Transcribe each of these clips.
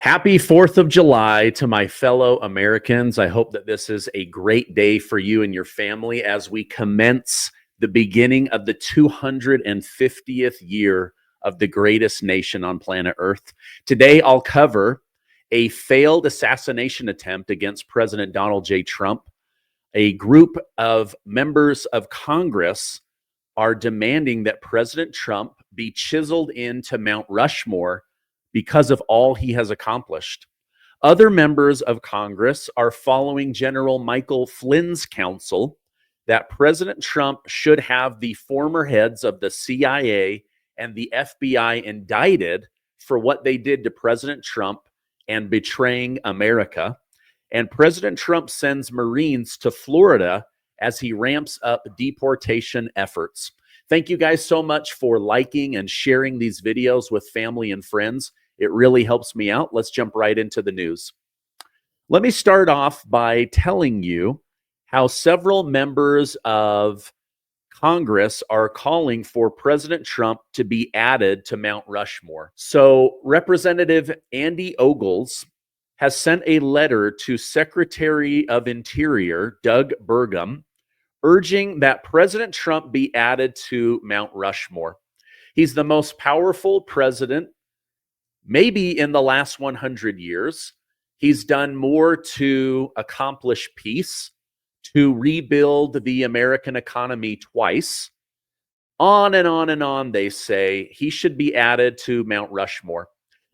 Happy 4th of July to my fellow Americans. I hope that this is a great day for you and your family as we commence the beginning of the 250th year of the greatest nation on planet Earth. Today, I'll cover a failed assassination attempt against President Donald J. Trump. A group of members of Congress are demanding that President Trump be chiseled into Mount Rushmore because of all he has accomplished. Other members of Congress are following General Michael Flynn's counsel that President Trump should have the former heads of the CIA and the FBI indicted for what they did to President Trump and betraying America. And President Trump sends Marines to Florida as he ramps up deportation efforts. Thank you guys so much for liking and sharing these videos with family and friends. It really helps me out. Let's jump right into the news. Let me start off by telling you how several members of Congress are calling for President Trump to be added to Mount Rushmore. So Representative Andy Ogles has sent a letter to Secretary of Interior Doug Burgum urging that President Trump be added to Mount Rushmore. He's the most powerful president maybe in the last 100 years. He's done more to accomplish peace, to rebuild the American economy twice. On and on and on, they say he should be added to Mount Rushmore.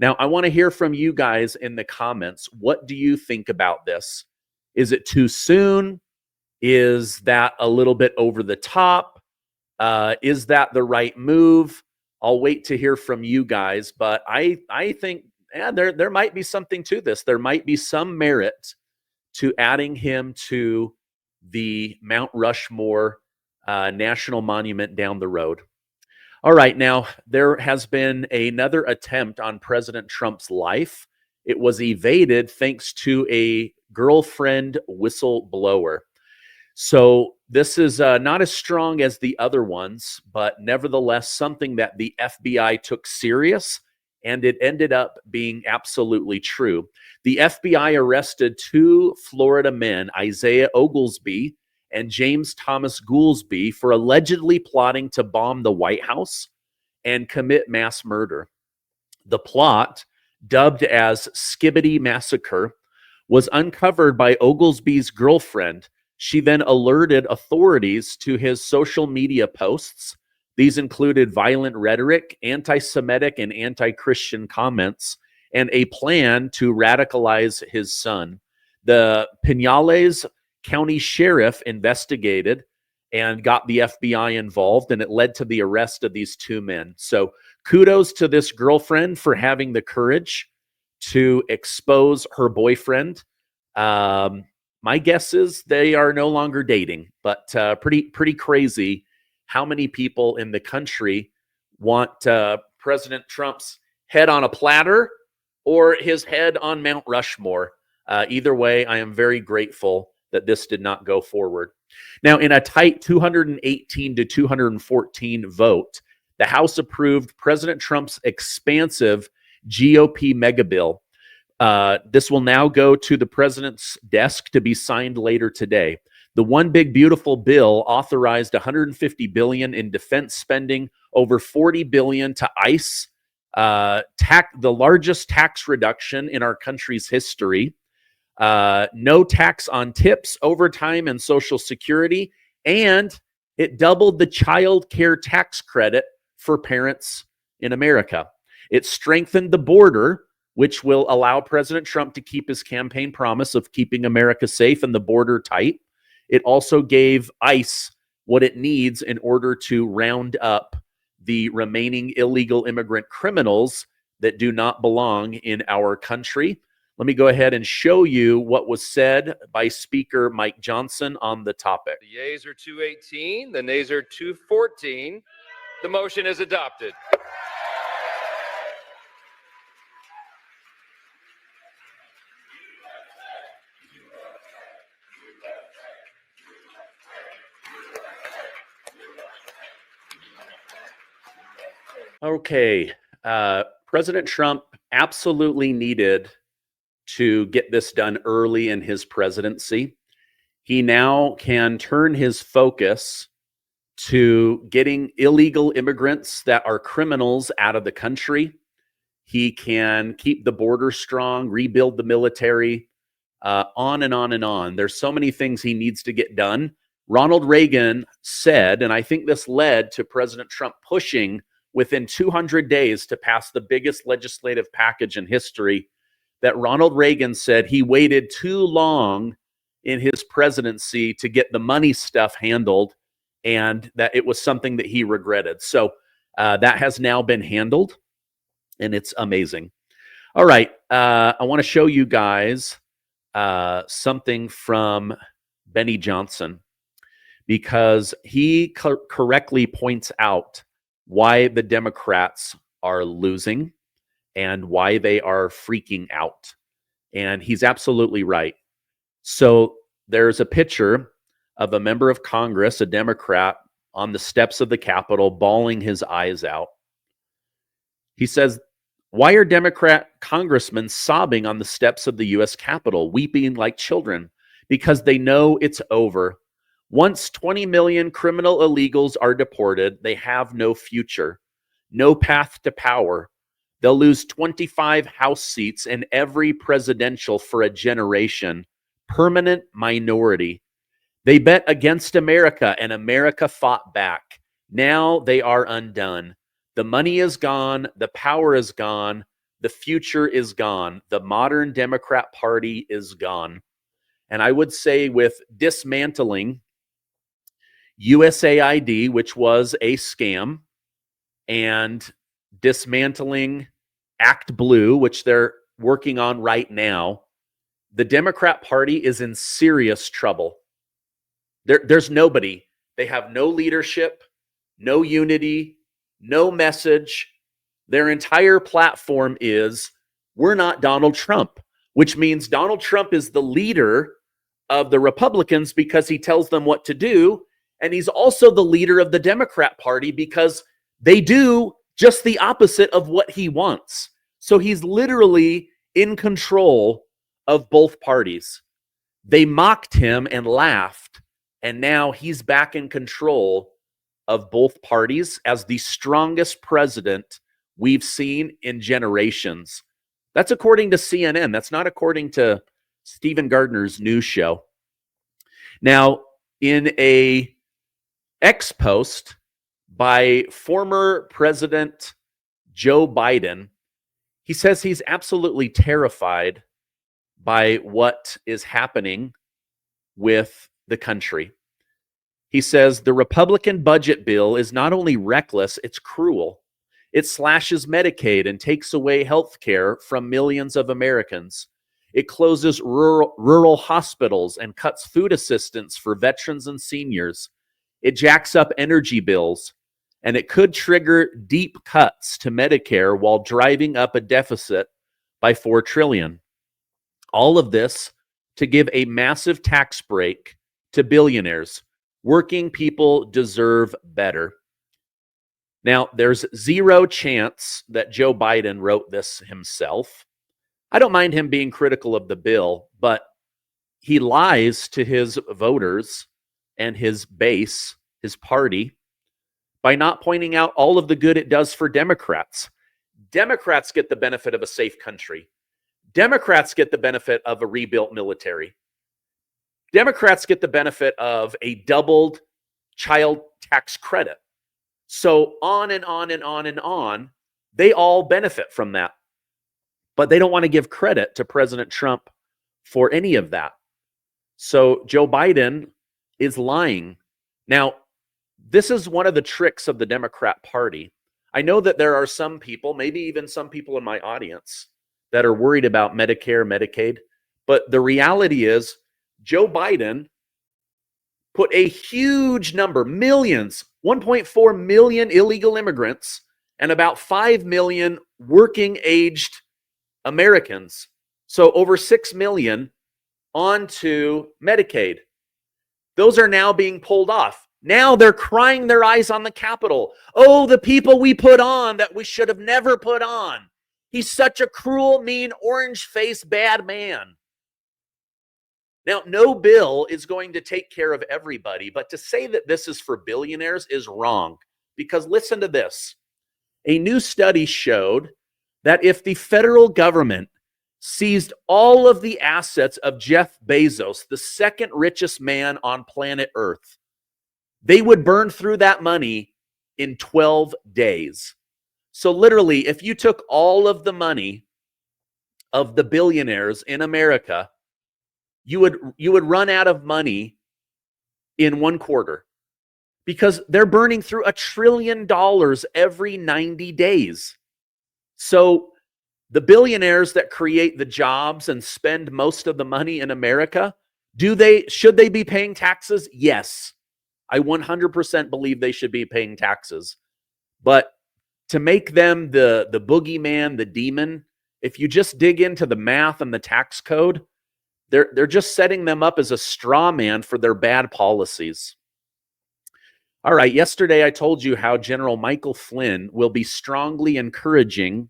Now, I want to hear from you guys in the comments. What do you think about this? Is it too soon? Is that a little bit over the top? Is that the right move? I'll wait to hear from you guys, but I think there might be something to this. There might be some merit to adding him to the Mount Rushmore National Monument down the road. All right, now there has been another attempt on President Trump's life. It was evaded thanks to a girlfriend whistleblower. So this is not as strong as the other ones, but nevertheless something that the FBI took serious, and it ended up being absolutely true. The FBI arrested two Florida men, Isaiah Oglesby and James Thomas Goolsby, for allegedly plotting to bomb the White House and commit mass murder. The plot, dubbed as Skibbity Massacre, was uncovered by Oglesby's girlfriend. She then alerted authorities to his social media posts. These included violent rhetoric, anti-Semitic and anti-Christian comments, and a plan to radicalize his son. The Pinales County Sheriff investigated and got the FBI involved, and it led to the arrest of these two men. So kudos to this girlfriend for having the courage to expose her boyfriend. My guess is they are no longer dating, but pretty crazy how many people in the country want President Trump's head on a platter or his head on Mount Rushmore. Either way, I am very grateful that this did not go forward. Now, in a tight 218 to 214 vote, the House approved President Trump's expansive GOP mega bill. This will now go to the president's desk to be signed later today. The One Big Beautiful Bill authorized $150 billion in defense spending, over $40 billion to ICE, the largest tax reduction in our country's history, no tax on tips, overtime, and Social Security, and it doubled the child care tax credit for parents in America. It strengthened the border, which will allow President Trump to keep his campaign promise of keeping America safe and the border tight. It also gave ICE what it needs in order to round up the remaining illegal immigrant criminals that do not belong in our country. Let me go ahead and show you what was said by Speaker Mike Johnson on the topic. The yeas are 218, the nays are 214. The motion is adopted. Okay, President Trump absolutely needed to get this done early in his presidency. He now can turn his focus to getting illegal immigrants that are criminals out of the country. He can keep the border strong, rebuild the military, on and on and on. There's so many things he needs to get done. Ronald Reagan said, and I think this led to President Trump pushing within 200 days to pass the biggest legislative package in history, that Ronald Reagan said he waited too long in his presidency to get the money stuff handled, and that it was something that he regretted. So that has now been handled, and it's amazing. All right, I want to show you guys something from Benny Johnson, because he correctly points out why the Democrats are losing and why they are freaking out. And he's absolutely right. So there's a picture of a member of Congress, a Democrat, on the steps of the Capitol, bawling his eyes out. He says, "Why are Democrat congressmen sobbing on the steps of the U.S. Capitol, weeping like children? Because they know it's over. Once 20 million criminal illegals are deported, they have no future, no path to power. They'll lose 25 House seats and every presidential for a generation. Permanent minority. They bet against America, and America fought back. Now they are undone. The money is gone. The power is gone. The future is gone. The modern Democrat Party is gone." And I would say, with dismantling USAID, which was a scam, and dismantling Act Blue, which they're working on right now, the Democrat Party is in serious trouble. There's nobody. They have no leadership, no unity, no message. Their entire platform is, we're not Donald Trump, which means Donald Trump is the leader of the Republicans because he tells them what to do. And he's also the leader of the Democrat Party because they do just the opposite of what he wants. So he's literally in control of both parties. They mocked him and laughed, and now he's back in control of both parties as the strongest president we've seen in generations. That's according to CNN. That's not according to Stephen Gardner's news show. Now, in a X post by former President Joe Biden, he says he's absolutely terrified by what is happening with the country. He says the Republican budget bill is not only reckless, it's cruel. It slashes Medicaid and takes away health care from millions of Americans. It closes rural hospitals and cuts food assistance for veterans and seniors. It jacks up energy bills, and it could trigger deep cuts to Medicare while driving up a deficit by $4 trillion. All of this to give a massive tax break to billionaires. Working people deserve better. Now, there's zero chance that Joe Biden wrote this himself. I don't mind him being critical of the bill, but he lies to his voters and his base, his party, by not pointing out all of the good it does for Democrats. Democrats get the benefit of a safe country. Democrats get the benefit of a rebuilt military. Democrats get the benefit of a doubled child tax credit. So on and on and on and on, they all benefit from that. But they don't want to give credit to President Trump for any of that. So Joe Biden is lying. Now, this is one of the tricks of the Democrat Party. I know that there are some people, maybe even some people in my audience, that are worried about Medicare, Medicaid. But the reality is, Joe Biden put a huge number, millions, 1.4 million illegal immigrants and about 5 million working aged Americans. So over 6 million onto Medicaid. Those are now being pulled off. Now they're crying their eyes on the Capitol. Oh, the people we put on that we should have never put on. He's such a cruel, mean, orange-faced bad man. Now, no bill is going to take care of everybody, but to say that this is for billionaires is wrong. Because listen to this. A new study showed that if the federal government seized all of the assets of Jeff Bezos, the second richest man on planet Earth, they would burn through that money in 12 days. So literally, if you took all of the money of the billionaires in America, you would run out of money in 1 quarter, because they're burning through $1 trillion every 90 days. So the billionaires that create the jobs and spend most of the money in America, should they be paying taxes? Yes. I 100% believe they should be paying taxes. But to make them the boogeyman, the demon, if you just dig into the math and the tax code, they're just setting them up as a straw man for their bad policies. All right, yesterday I told you how General Michael Flynn will be strongly encouraging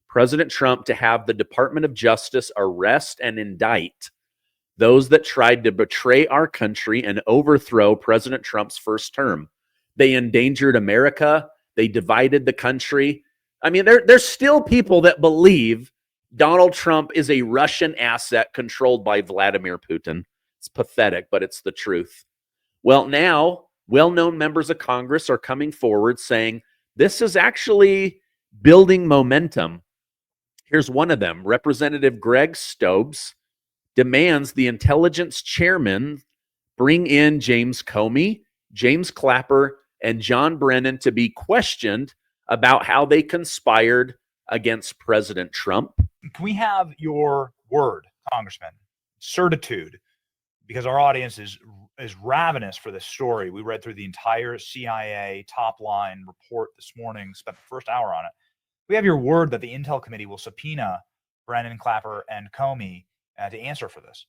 President Trump to have the Department of Justice arrest and indict those that tried to betray our country and overthrow President Trump's first term. They endangered America. They divided the country. I mean, there's still people that believe Donald Trump is a Russian asset controlled by Vladimir Putin. It's pathetic, but it's the truth. Well, now, well-known members of Congress are coming forward saying this is actually building momentum. Here's one of them. Representative Greg Stokes demands the intelligence chairman bring in James Comey, James Clapper, and John Brennan to be questioned about how they conspired against President Trump. Can we have your word, Congressman, certitude, because our audience is ravenous for this story. We read through the entire CIA top line report this morning, spent the first hour on it. We have your word that the Intel Committee will subpoena Brennan, Clapper, and Comey to answer for this.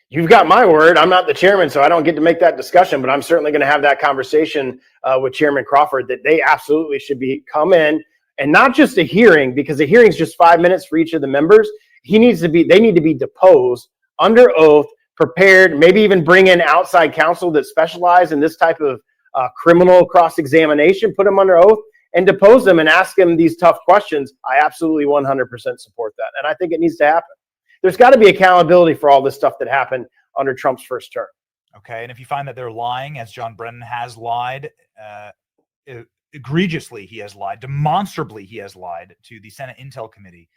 You've got my word. I'm not the chairman, so I don't get to make that discussion, but I'm certainly going to have that conversation with Chairman Crawford that they absolutely should come in, and not just a hearing, because a hearing is just 5 minutes for each of the members. They need to be deposed under oath, prepared, maybe even bring in outside counsel that specialize in this type of criminal cross-examination, put them under oath and depose them and ask them these tough questions. I absolutely 100% support that. And I think it needs to happen. There's got to be accountability for all this stuff that happened under Trump's first term. Okay. And if you find that they're lying, as John Brennan has lied, egregiously he has lied, demonstrably he has lied to the Senate Intel Committee,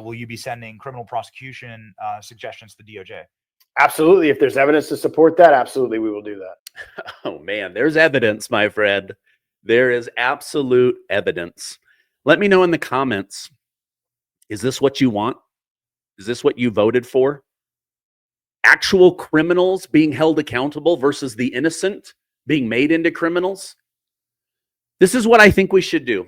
will you be sending criminal prosecution suggestions to the DOJ? Absolutely. If there's evidence to support that, absolutely we will do that. Oh, man, there's evidence, my friend. There is absolute evidence. Let me know in the comments, is this what you want? Is this what you voted for? Actual criminals being held accountable versus the innocent being made into criminals? This is what I think we should do.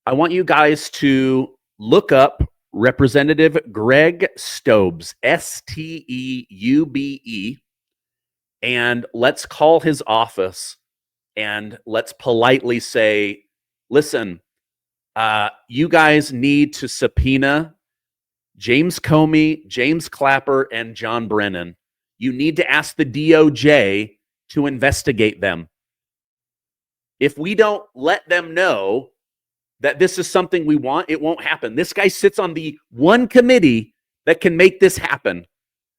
I want you guys to look up Representative Greg Stokes, Steube, and let's call his office and let's politely say, listen, you guys need to subpoena James Comey, James Clapper, and John Brennan. You need to ask the DOJ to investigate them. If we don't let them know that this is something we want, it won't happen. This guy sits on the one committee that can make this happen.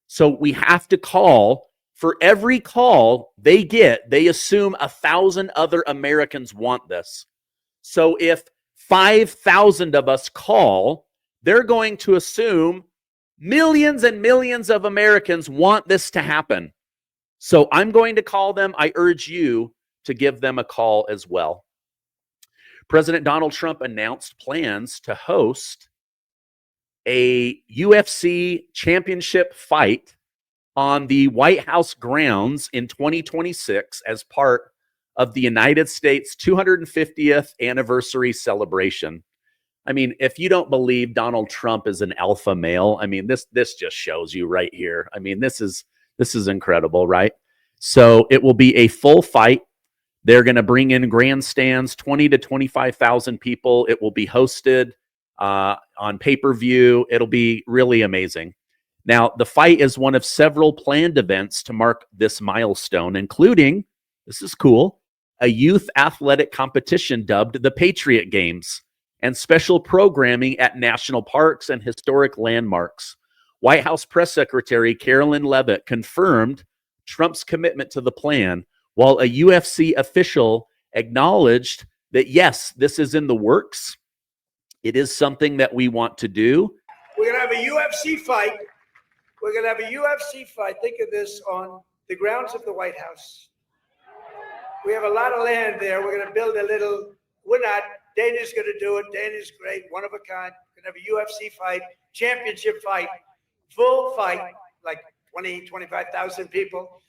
So we have to call. For every call they get, they assume 1,000 other Americans want this. So if 5,000 of us call, they're going to assume millions and millions of Americans want this to happen. So I'm going to call them. I urge you to give them a call as well. President Donald Trump announced plans to host a UFC championship fight on the White House grounds in 2026 as part of the United States 250th anniversary celebration. I mean, if you don't believe Donald Trump is an alpha male, I mean, this just shows you right here. I mean, this is incredible, right? So it will be a full fight. They're going to bring in grandstands, 20 to 25,000 people. It will be hosted on pay-per-view. It'll be really amazing. Now, the fight is one of several planned events to mark this milestone, including, this is cool, a youth athletic competition dubbed the Patriot Games, and special programming at national parks and historic landmarks. White House Press Secretary Carolyn Leavitt confirmed Trump's commitment to the plan, while a UFC official acknowledged that, yes, this is in the works. It is something that we want to do. We're going to have a UFC fight. We're going to have a UFC fight. Think of this on the grounds of the White House. We have a lot of land there. We're going to build a little, we're not, Dana's going to do it. Dana's great, one of a kind. We're going to have a UFC fight, championship fight, full fight, like 20, 25,000 people.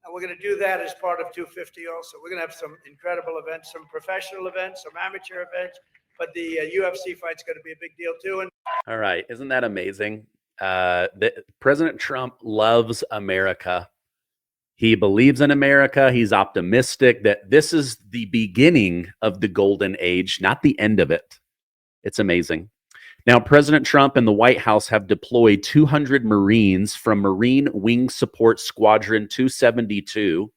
And we're going to do that as part of 250 also. We're going to have some incredible events, some professional events, some amateur events, but the UFC fight's going to be a big deal too. And all right. Isn't that amazing? President Trump loves America. He believes in America. He's optimistic that this is the beginning of the golden age, not the end of it. It's amazing. Now, President Trump and the White House have deployed 200 Marines from Marine Wing Support Squadron 272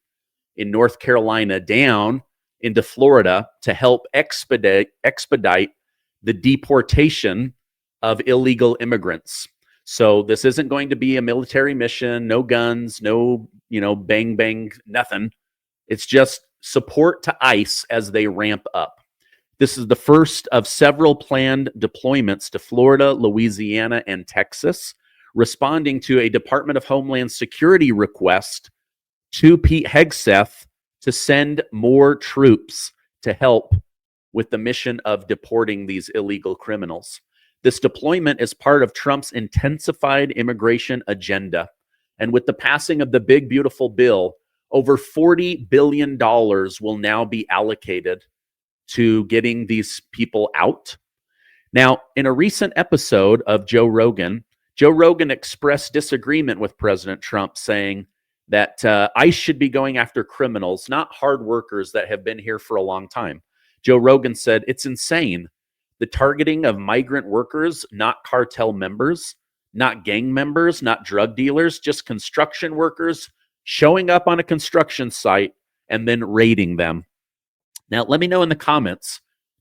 in North Carolina down into Florida to help expedite the deportation of illegal immigrants. So this isn't going to be a military mission, no guns, no, bang, bang, nothing. It's just support to ICE as they ramp up. This is the first of several planned deployments to Florida, Louisiana, and Texas, responding to a Department of Homeland Security request to Pete Hegseth to send more troops to help with the mission of deporting these illegal criminals. This deployment is part of Trump's intensified immigration agenda. And with the passing of the big, beautiful bill, over $40 billion will now be allocated to getting these people out. Now, in a recent episode of Joe Rogan expressed disagreement with President Trump, saying that ICE should be going after criminals, not hard workers that have been here for a long time. Joe Rogan said, it's insane. The targeting of migrant workers, not cartel members, not gang members, not drug dealers, just construction workers showing up on a construction site and then raiding them. Now, let me know in the comments,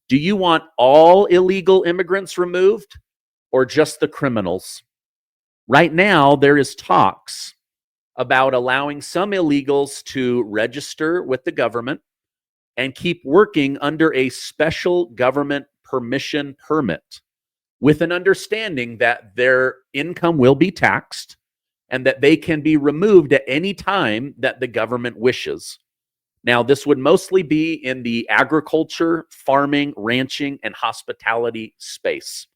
do you want all illegal immigrants removed or just the criminals? Right now, there is talks about allowing some illegals to register with the government and keep working under a special government permission permit with an understanding that their income will be taxed and that they can be removed at any time that the government wishes. Now, this would mostly be in the agriculture, farming, ranching, and hospitality space.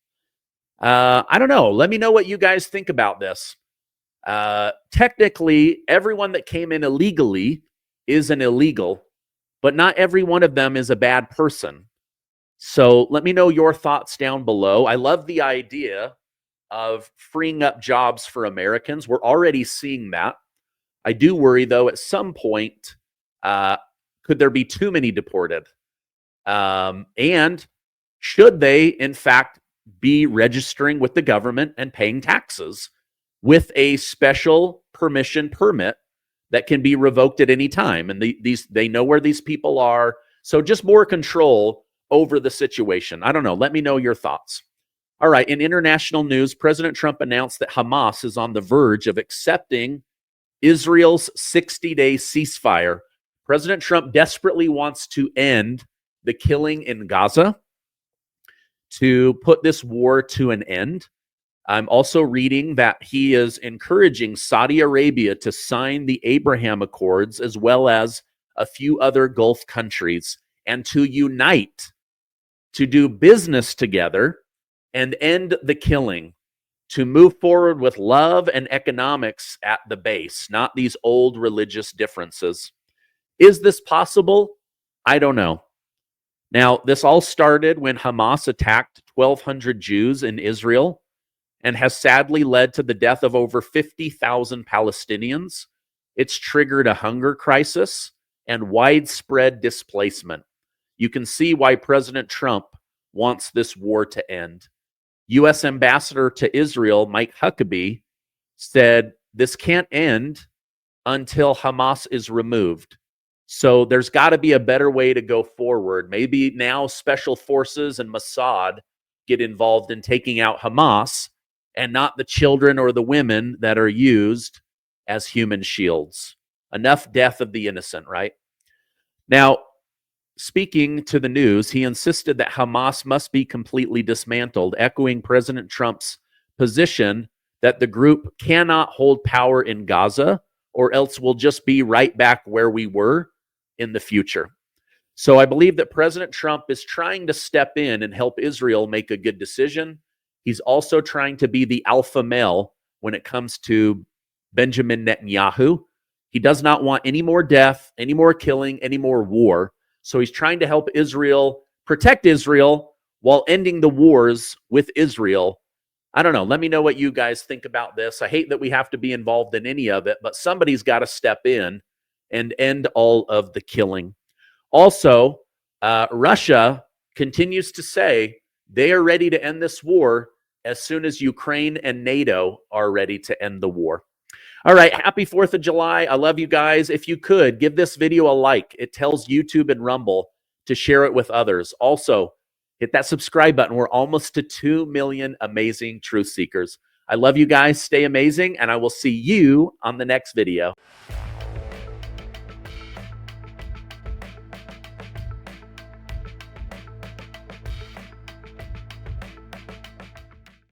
I don't know. Let me know what you guys think about this. Technically, everyone that came in illegally is an illegal, but not every one of them is a bad person. So let me know your thoughts down below. I love the idea of freeing up jobs for Americans. We're already seeing that. I do worry, though, at some point, could there be too many deported? And should they, in fact, be registering with the government and paying taxes with a special permission permit that can be revoked at any time? And they know where these people are. So just more control over the situation. I don't know. Let me know your thoughts. All right. In international news, President Trump announced that Hamas is on the verge of accepting Israel's 60-day ceasefire. President Trump desperately wants to end the killing in Gaza, to put this war to an end. I'm also reading that he is encouraging Saudi Arabia to sign the Abraham Accords, as well as a few other Gulf countries, and to unite, to do business together and end the killing, to move forward with love and economics at the base, not these old religious differences. Is this possible? I don't know. Now, this all started when Hamas attacked 1,200 Jews in Israel and has sadly led to the death of over 50,000 Palestinians. It's triggered a hunger crisis and widespread displacement. You can see why President Trump wants this war to end. U.S. Ambassador to Israel, Mike Huckabee, said this can't end until Hamas is removed. So there's got to be a better way to go forward. Maybe now special forces and Mossad get involved in taking out Hamas and not the children or the women that are used as human shields. Enough death of the innocent, right? Now, speaking to the news, he insisted that Hamas must be completely dismantled, echoing President Trump's position that the group cannot hold power in Gaza, or else we'll just be right back where we were in the future. So I believe that President Trump is trying to step in and help Israel make a good decision. He's also trying to be the alpha male when it comes to Benjamin Netanyahu. He does not want any more death, any more killing, any more war. So he's trying to help Israel, protect Israel, while ending the wars with Israel. I don't know. Let me know what you guys think about this. I hate that we have to be involved in any of it, but somebody's got to step in and end all of the killing. Also, Russia continues to say they are ready to end this war as soon as Ukraine and NATO are ready to end the war. All right, happy 4th of July. I love you guys. If you could, give this video a like. It tells YouTube and Rumble to share it with others. Also, hit that subscribe button. We're almost to 2 million amazing truth seekers. I love you guys. Stay amazing, and I will see you on the next video.